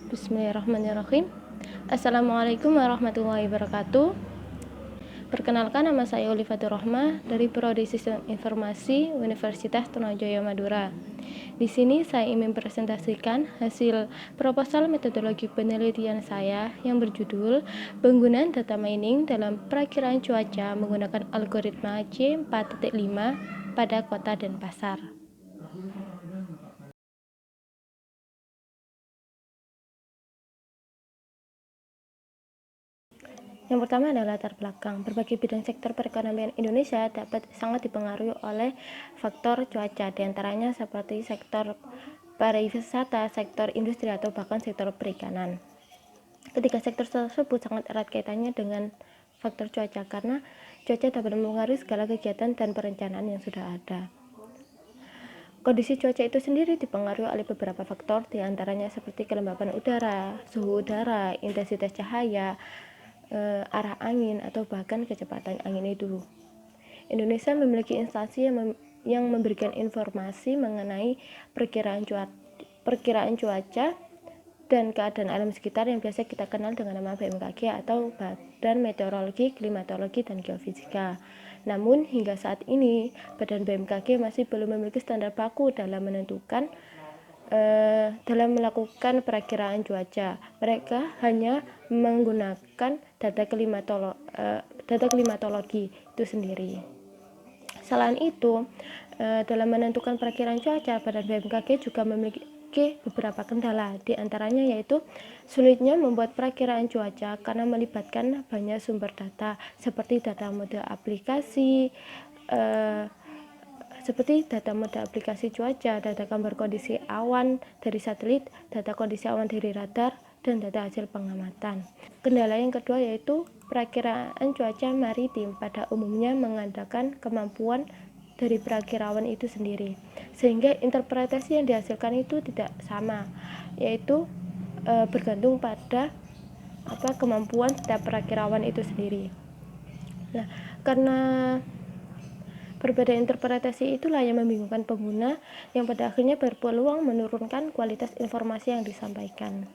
Bismillahirrahmanirrahim. Assalamualaikum warahmatullahi wabarakatuh. Perkenalkan, nama saya Olifatur Rohmah dari Prodi Sistem Informasi Universitas Trunojoyo Madura. Di sini saya ingin mempresentasikan hasil proposal metodologi penelitian saya yang berjudul Penggunaan Data Mining dalam Perakiraan Cuaca menggunakan Algoritma C4.5 pada Kota Denpasar. Yang pertama adalah latar belakang. Berbagai bidang sektor perekonomian Indonesia dapat sangat dipengaruhi oleh faktor cuaca, diantaranya seperti sektor pariwisata, sektor industri, atau bahkan sektor perikanan. Ketiga sektor tersebut sangat erat kaitannya dengan faktor cuaca karena cuaca dapat mempengaruhi segala kegiatan dan perencanaan yang sudah ada. Kondisi cuaca itu sendiri dipengaruhi oleh beberapa faktor, diantaranya seperti kelembapan udara, suhu udara, intensitas cahaya, arah angin, atau bahkan kecepatan angin itu. Indonesia memiliki instansi yang memberikan informasi mengenai perkiraan cuaca dan keadaan alam sekitar yang biasa kita kenal dengan nama BMKG atau Badan Meteorologi, Klimatologi, dan Geofisika. Namun hingga saat ini Badan BMKG masih belum memiliki standar baku dalam melakukan perakiraan cuaca. Mereka hanya menggunakan data klimatologi itu sendiri. Selain itu, dalam menentukan perakiraan cuaca, Badan BMKG juga memiliki beberapa kendala, di antaranya yaitu sulitnya membuat perakiraan cuaca karena melibatkan banyak sumber data seperti data mode aplikasi cuaca, data gambar kondisi awan dari satelit, data kondisi awan dari radar, dan data hasil pengamatan. Kendala yang kedua yaitu perakiraan cuaca maritim pada umumnya mengandalkan kemampuan dari perakirawan itu sendiri, sehingga interpretasi yang dihasilkan itu tidak sama, yaitu bergantung pada kemampuan setiap perakirawan itu sendiri. Nah, karena perbedaan interpretasi itulah yang membingungkan pengguna yang pada akhirnya berpeluang menurunkan kualitas informasi yang disampaikan.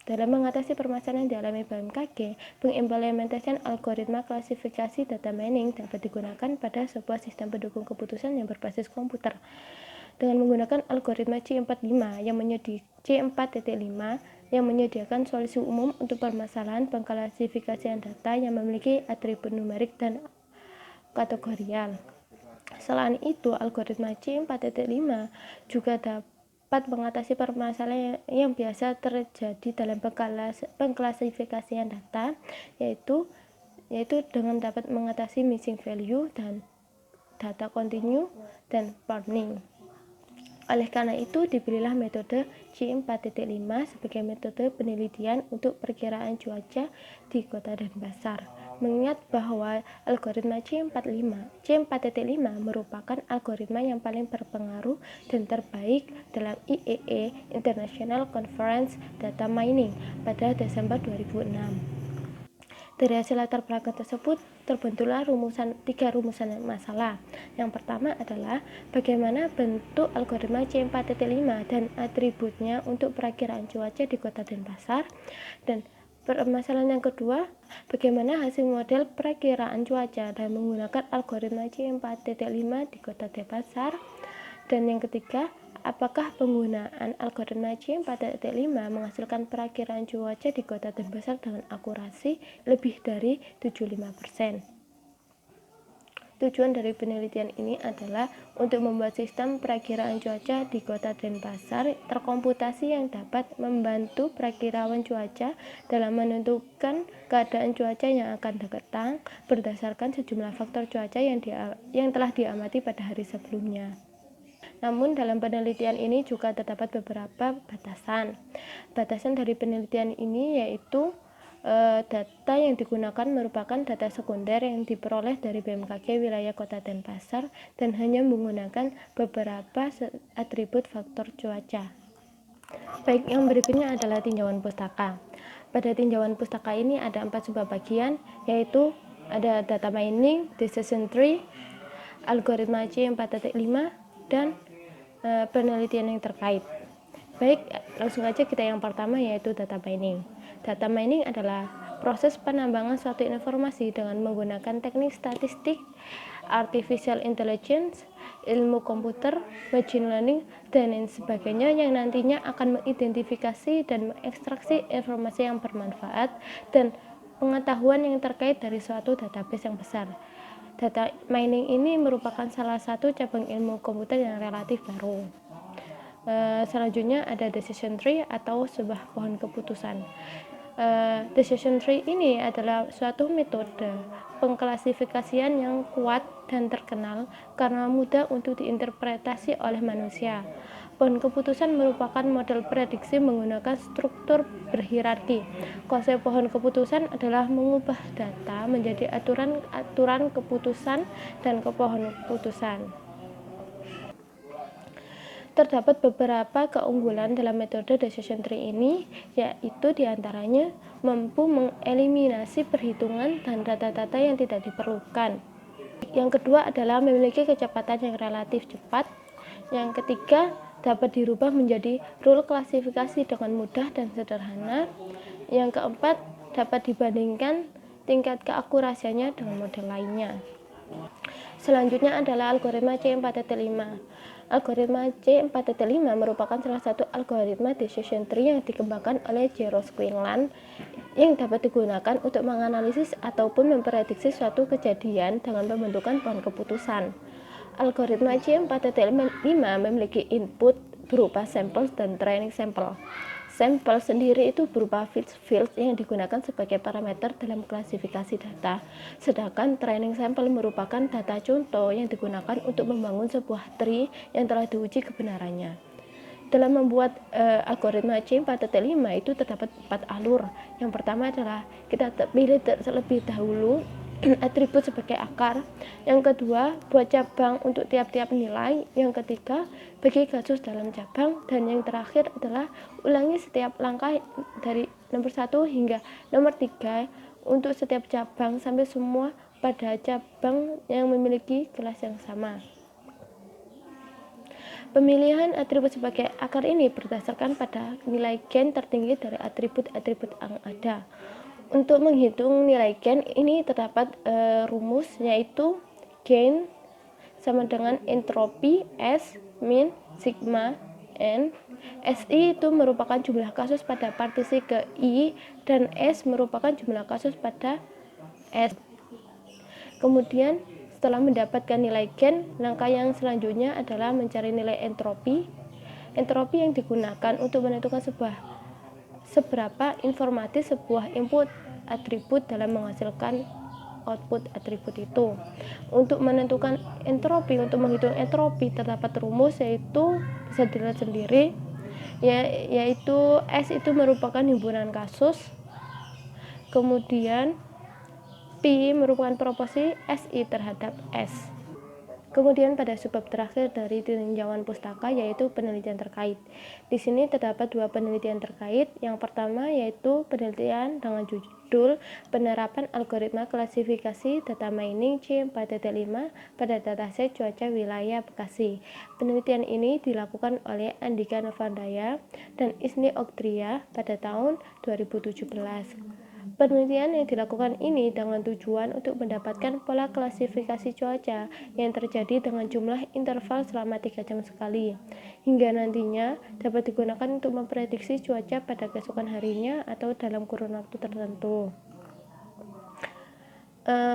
Dalam mengatasi permasalahan yang dialami BMKG, pengimplementasian algoritma klasifikasi data mining dapat digunakan pada sebuah sistem pendukung keputusan yang berbasis komputer. Dengan menggunakan algoritma C4.5 yang menyediakan solusi umum untuk permasalahan pengklasifikasian data yang memiliki atribut numerik dan kategorial. Selain itu, algoritma C4.5 juga dapat mengatasi permasalahan yang biasa terjadi dalam pengklasifikasian data, yaitu dengan dapat mengatasi missing value dan data continue dan warning. Oleh karena itu, dipilihlah metode C4.5 sebagai metode penelitian untuk perkiraan cuaca di Kota Denpasar. Mengingat bahwa algoritma C4.5 merupakan algoritma yang paling berpengaruh dan terbaik dalam IEE International Conference Data Mining pada Desember 2006. Dari hasil latar belakang tersebut terbentuklah tiga rumusan masalah. Yang pertama adalah bagaimana bentuk algoritma C4.5 dan atributnya untuk perakiraan cuaca di Kota Denpasar, dan permasalahan yang kedua, bagaimana hasil model perakiraan cuaca dan menggunakan algoritma C4.5 di Kota Denpasar. Dan yang ketiga, apakah penggunaan algoritma C4.5 menghasilkan perakiraan cuaca di Kota Denpasar dengan akurasi lebih dari 75%. Tujuan dari penelitian ini adalah untuk membuat sistem perakiraan cuaca di Kota Denpasar terkomputasi yang dapat membantu perakirawan cuaca dalam menentukan keadaan cuaca yang akan datang berdasarkan sejumlah faktor cuaca yang telah diamati pada hari sebelumnya. Namun dalam penelitian ini juga terdapat beberapa batasan. Batasan dari penelitian ini yaitu data yang digunakan merupakan data sekunder yang diperoleh dari BMKG wilayah Kota Denpasar dan hanya menggunakan beberapa atribut faktor cuaca. Baik, yang berikutnya adalah tinjauan pustaka. Pada tinjauan pustaka ini ada 4 subbagian, yaitu ada data mining, decision tree, algoritma C4.5, dan penelitian yang terkait. Baik, langsung aja kita yang pertama, yaitu data mining. Data mining adalah proses penambangan suatu informasi dengan menggunakan teknik statistik, artificial intelligence, ilmu komputer, machine learning, dan lain sebagainya yang nantinya akan mengidentifikasi dan mengekstraksi informasi yang bermanfaat dan pengetahuan yang terkait dari suatu database yang besar. Data mining ini merupakan salah satu cabang ilmu komputer yang relatif baru. Selanjutnya ada decision tree atau sebuah pohon keputusan. Decision tree ini adalah suatu metode pengklasifikasian yang kuat dan terkenal karena mudah untuk diinterpretasi oleh manusia. Pohon keputusan merupakan model prediksi menggunakan struktur berhierarki. Konsep pohon keputusan adalah mengubah data menjadi aturan keputusan dan pohon keputusan. Terdapat beberapa keunggulan dalam metode decision tree ini, yaitu diantaranya mampu mengeliminasi perhitungan dan data-data yang tidak diperlukan. Yang kedua adalah memiliki kecepatan yang relatif cepat. Yang ketiga, dapat dirubah menjadi rule klasifikasi dengan mudah dan sederhana. Yang keempat, dapat dibandingkan tingkat keakurasiannya dengan model lainnya. Selanjutnya adalah algoritma C4.5. Algoritma C4.5 merupakan salah satu algoritma decision tree yang dikembangkan oleh J. Ross Quinlan yang dapat digunakan untuk menganalisis ataupun memprediksi suatu kejadian dengan pembentukan pohon keputusan. Algoritma C4.5 memiliki input berupa sampel dan training sampel. Sampel sendiri itu berupa fields yang digunakan sebagai parameter dalam klasifikasi data, sedangkan training sampel merupakan data contoh yang digunakan untuk membangun sebuah tree yang telah diuji kebenarannya. Dalam membuat algoritma C4.5 itu terdapat 4 alur. Yang pertama adalah kita pilih terlebih dahulu atribut sebagai akar. Yang kedua, buat cabang untuk tiap-tiap nilai. Yang ketiga, bagi kasus dalam cabang. Dan yang terakhir adalah ulangi setiap langkah dari nomor 1 hingga nomor 3 untuk setiap cabang sampai semua pada cabang yang memiliki kelas yang sama. Pemilihan atribut sebagai akar ini berdasarkan pada nilai gain tertinggi dari atribut-atribut yang ada. Untuk menghitung nilai gain ini terdapat rumus, yaitu gain sama dengan entropi S min sigma N. SI itu merupakan jumlah kasus pada partisi ke I dan S merupakan jumlah kasus pada S. Kemudian setelah mendapatkan nilai gain, langkah yang selanjutnya adalah mencari nilai entropi. Entropi yang digunakan untuk menentukan seberapa informatif sebuah input atribut dalam menghasilkan output atribut itu. Untuk menentukan entropi, untuk menghitung entropi terdapat rumus, yaitu bisa dilihat sendiri, yaitu S itu merupakan himpunan kasus, kemudian P merupakan proporsi SI terhadap S. Kemudian pada subbab terakhir dari tinjauan pustaka, yaitu penelitian terkait. Di sini terdapat 2 penelitian terkait. Yang pertama yaitu penelitian dengan judul penerapan algoritma klasifikasi data mining C4.5 pada dataset cuaca wilayah Bekasi. Penelitian ini dilakukan oleh Andika Novandaya dan Isni Oktria pada tahun 2017. Penelitian yang dilakukan ini dengan tujuan untuk mendapatkan pola klasifikasi cuaca yang terjadi dengan jumlah interval selama 3 jam sekali, hingga nantinya dapat digunakan untuk memprediksi cuaca pada keesokan harinya atau dalam kurun waktu tertentu.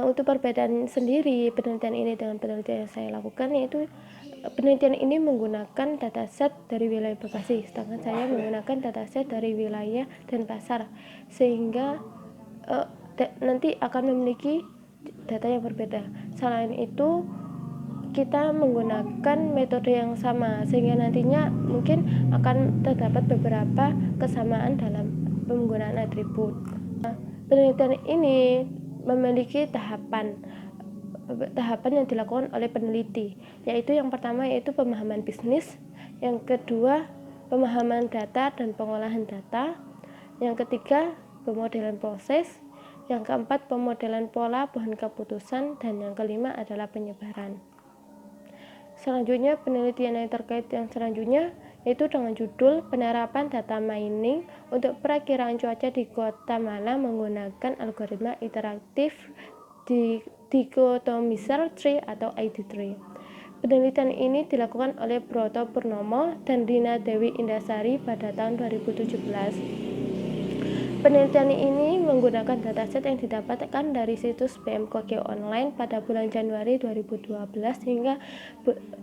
Untuk perbedaan sendiri penelitian ini dengan penelitian yang saya lakukan, yaitu penelitian ini menggunakan dataset dari wilayah Bekasi, sedangkan saya menggunakan dataset dari wilayah Denpasar, sehingga nanti akan memiliki data yang berbeda. Selain itu, kita menggunakan metode yang sama, sehingga nantinya mungkin akan terdapat beberapa kesamaan dalam penggunaan atribut. Penelitian ini memiliki tahapan yang dilakukan oleh peneliti, yaitu yang pertama yaitu pemahaman bisnis, yang kedua pemahaman data dan pengolahan data, yang ketiga pemodelan proses, yang keempat pemodelan pola pohon keputusan, dan yang kelima adalah penyebaran. Selanjutnya penelitian yang terkait yang selanjutnya yaitu dengan judul Penerapan Data Mining untuk Perakiraan Cuaca di Kota Malang menggunakan algoritma interaktif Dichotomical Tree atau ID3. Penelitian ini dilakukan oleh Broto Purnomo dan Rina Dewi Indasari pada tahun 2017. Penelitian ini menggunakan dataset yang didapatkan dari situs BMKG online pada bulan Januari 2012 hingga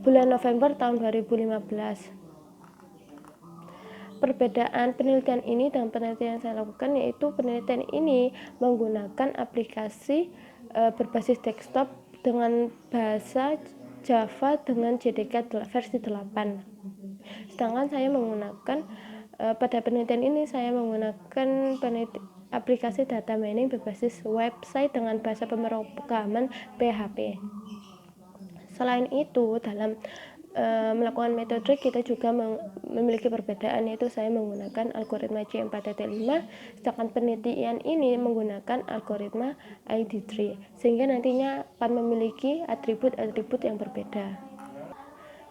bulan November tahun 2015. Perbedaan penelitian ini dengan penelitian yang saya lakukan yaitu penelitian ini menggunakan aplikasi berbasis desktop dengan bahasa Java dengan JDK versi 8. Sedangkan saya menggunakan pada penelitian ini saya menggunakan aplikasi data mining berbasis website dengan bahasa pemrograman PHP. Selain itu, dalam melakukan metode kita juga memiliki perbedaan, yaitu saya menggunakan algoritma C4.5 sedangkan penelitian ini menggunakan algoritma ID3 sehingga nantinya akan memiliki atribut-atribut yang berbeda.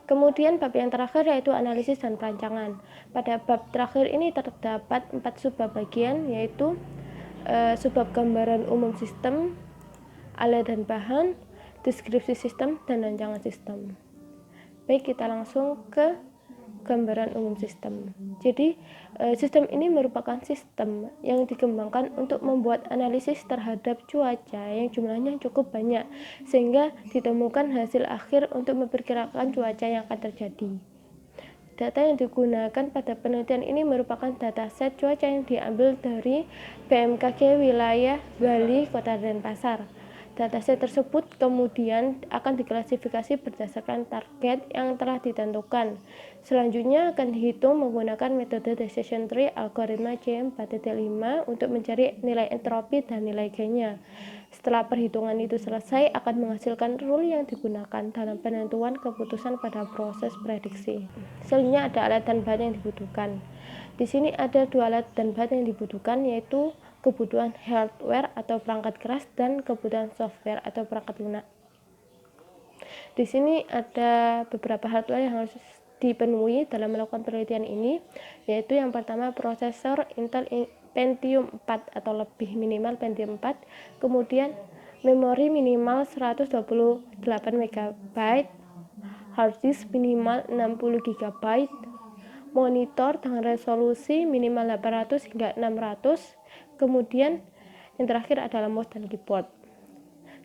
Kemudian bab yang terakhir yaitu analisis dan perancangan. Pada bab terakhir ini terdapat 4 subbab bagian, yaitu subbab gambaran umum sistem, alat dan bahan, deskripsi sistem, dan rancangan sistem. Baik, kita langsung ke gambaran umum sistem. Jadi sistem ini merupakan sistem yang dikembangkan untuk membuat analisis terhadap cuaca yang jumlahnya cukup banyak sehingga ditemukan hasil akhir untuk memperkirakan cuaca yang akan terjadi. Data yang digunakan pada penelitian ini merupakan dataset cuaca yang diambil dari BMKG wilayah Bali, Kota Denpasar. Dataset tersebut kemudian akan diklasifikasi berdasarkan target yang telah ditentukan. Selanjutnya akan dihitung menggunakan metode decision tree algoritma C4.5 untuk mencari nilai entropi dan nilai gainnya. Setelah perhitungan itu selesai, akan menghasilkan rule yang digunakan dalam penentuan keputusan pada proses prediksi. Selanjutnya ada alat dan bahan yang dibutuhkan. Di sini ada 2 alat dan bahan yang dibutuhkan, yaitu kebutuhan hardware atau perangkat keras dan kebutuhan software atau perangkat lunak. Di sini ada beberapa hardware yang harus dipenuhi dalam melakukan penelitian ini, yaitu yang pertama prosesor Intel Pentium 4 atau lebih, minimal Pentium 4, kemudian memori minimal 128 MB, hard disk minimal 60 GB, monitor dengan resolusi minimal 800 hingga 600, kemudian yang terakhir adalah mouse dan keyboard.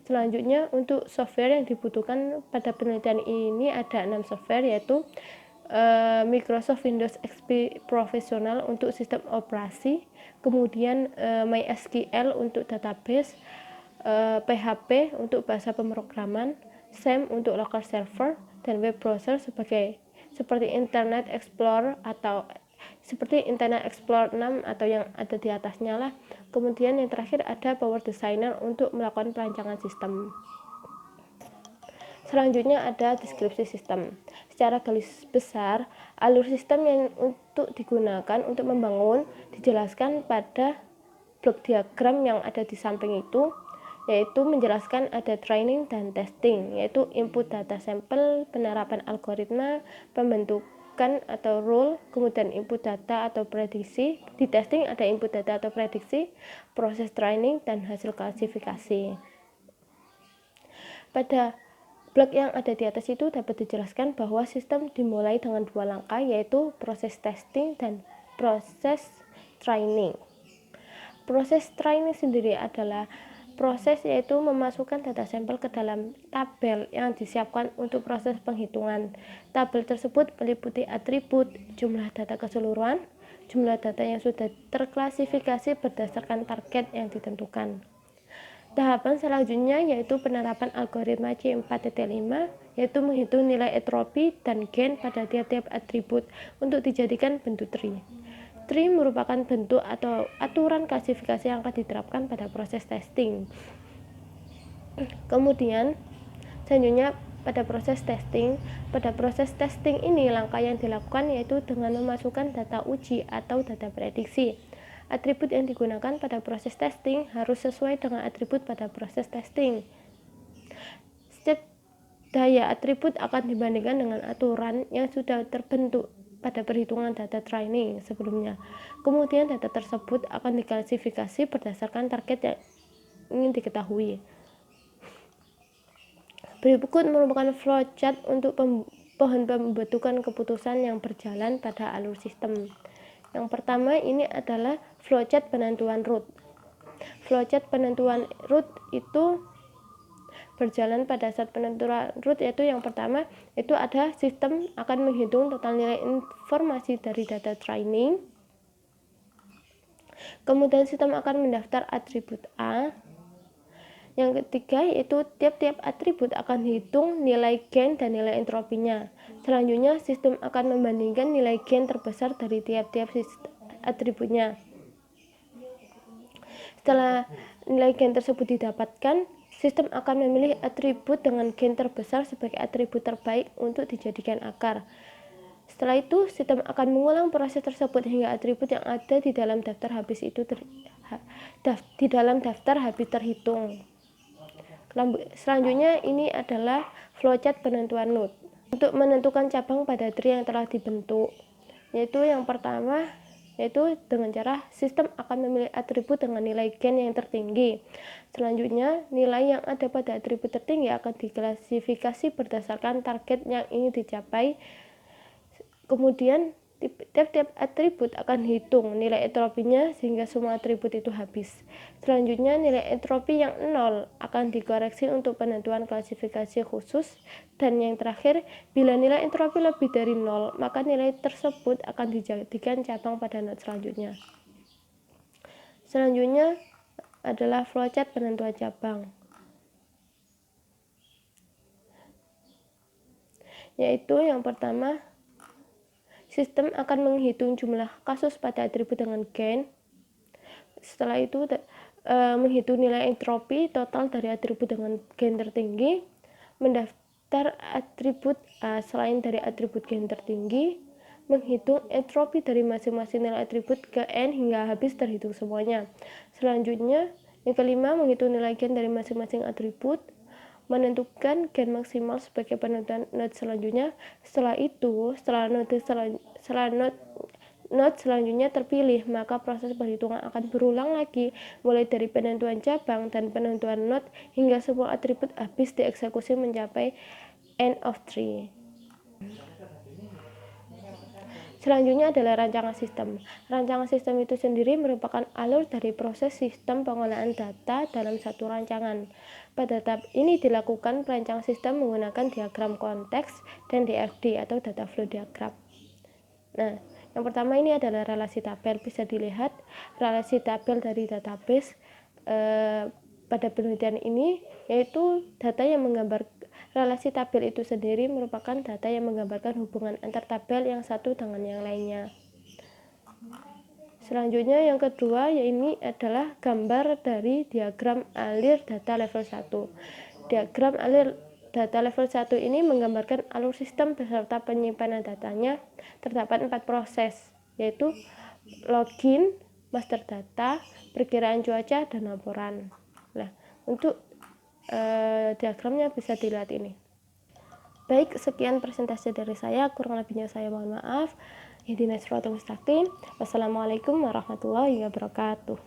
Selanjutnya untuk software yang dibutuhkan pada penelitian ini ada 6 software, yaitu Microsoft Windows XP Professional untuk sistem operasi, kemudian MySQL untuk database, PHP untuk bahasa pemrograman, SAM untuk local server, dan web browser seperti Internet Explorer atau seperti Internet Explorer 6 atau yang ada di atasnya lah. Kemudian yang terakhir ada Power Designer untuk melakukan perancangan sistem. Selanjutnya ada deskripsi sistem. Secara garis besar, alur sistem yang untuk digunakan untuk membangun dijelaskan pada blok diagram yang ada di samping itu, yaitu menjelaskan ada training dan testing, yaitu input data sampel, penerapan algoritma, pembentukan atau rule, kemudian input data atau prediksi. Di testing ada input data atau prediksi, proses training, dan hasil klasifikasi. Pada blok yang ada di atas itu dapat dijelaskan bahwa sistem dimulai dengan 2 langkah, yaitu proses testing dan proses training. Proses training sendiri adalah proses yaitu memasukkan data sampel ke dalam tabel yang disiapkan untuk proses penghitungan. Tabel tersebut meliputi atribut, jumlah data keseluruhan, jumlah data yang sudah terklasifikasi berdasarkan target yang ditentukan. Tahapan selanjutnya yaitu penerapan algoritma C4.5, yaitu menghitung nilai entropi dan gain pada tiap-tiap atribut untuk dijadikan bentuk tree. Tree merupakan bentuk atau aturan klasifikasi yang akan diterapkan pada proses testing. Kemudian selanjutnya pada proses testing. Pada proses testing ini langkah yang dilakukan yaitu dengan memasukkan data uji atau data prediksi. Atribut yang digunakan pada proses testing harus sesuai dengan atribut pada proses testing. Setiap daya atribut akan dibandingkan dengan aturan yang sudah terbentuk pada perhitungan data training sebelumnya. Kemudian data tersebut akan diklasifikasi berdasarkan target yang ingin diketahui. Berikut merupakan flowchart untuk pohon pembentukan keputusan yang berjalan pada alur sistem. Yang pertama ini adalah flowchart penentuan root. Flowchart penentuan root itu berjalan pada saat penentuan root, yaitu yang pertama itu ada sistem akan menghitung total nilai informasi dari data training. Kemudian sistem akan mendaftar atribut A. Yang ketiga yaitu tiap-tiap atribut akan dihitung nilai gain dan nilai entropinya. Selanjutnya sistem akan membandingkan nilai gain terbesar dari tiap-tiap atributnya. Setelah nilai gain tersebut didapatkan, sistem akan memilih atribut dengan gain terbesar sebagai atribut terbaik untuk dijadikan akar. Setelah itu, sistem akan mengulang proses tersebut hingga atribut yang ada di dalam daftar habis itu terhitung. Selanjutnya ini adalah flowchart penentuan node. Untuk menentukan cabang pada tree yang telah dibentuk, yaitu yang pertama yaitu dengan cara sistem akan memilih atribut dengan nilai gain yang tertinggi. Selanjutnya, nilai yang ada pada atribut tertinggi akan diklasifikasi berdasarkan target yang ingin dicapai. Kemudian tiap-tiap atribut akan hitung nilai entropinya sehingga semua atribut itu habis. Selanjutnya nilai entropi yang 0 akan dikoreksi untuk penentuan klasifikasi khusus. Dan yang terakhir, bila nilai entropi lebih dari 0 maka nilai tersebut akan dijadikan cabang pada node selanjutnya. Selanjutnya adalah flowchart penentuan cabang, yaitu yang pertama sistem akan menghitung jumlah kasus pada atribut dengan gain. Setelah itu menghitung nilai entropi total dari atribut dengan gain tertinggi, mendaftar atribut A selain dari atribut gain tertinggi, menghitung entropi dari masing-masing nilai atribut ke n hingga habis terhitung semuanya. Selanjutnya, yang kelima menghitung nilai gain dari masing-masing atribut, menentukan gain maksimal sebagai penentuan node selanjutnya. Setelah itu, setelah node selanjutnya terpilih, maka proses perhitungan akan berulang lagi mulai dari penentuan cabang dan penentuan node hingga semua atribut habis dieksekusi mencapai end of tree. Selanjutnya adalah rancangan sistem. Rancangan sistem itu sendiri merupakan alur dari proses sistem pengolahan data dalam satu rancangan. Pada tahap ini dilakukan perancangan sistem menggunakan diagram konteks dan DFD atau data flow diagram. Nah, yang pertama ini adalah relasi tabel. Bisa dilihat relasi tabel dari database pada penelitian ini, yaitu data yang menggambar relasi tabel itu sendiri merupakan data yang menggambarkan hubungan antar tabel yang satu dengan yang lainnya. Selanjutnya yang kedua ini adalah gambar dari diagram alir data level 1. Diagram alir data level 1 ini menggambarkan alur sistem beserta penyimpanan datanya. Terdapat 4 proses, yaitu login, master data, perkiraan cuaca, dan laporan. Nah, untuk diagramnya bisa dilihat ini. Baik, sekian presentasi dari saya, kurang lebihnya saya mohon maaf. Wassalamualaikum warahmatullahi wabarakatuh.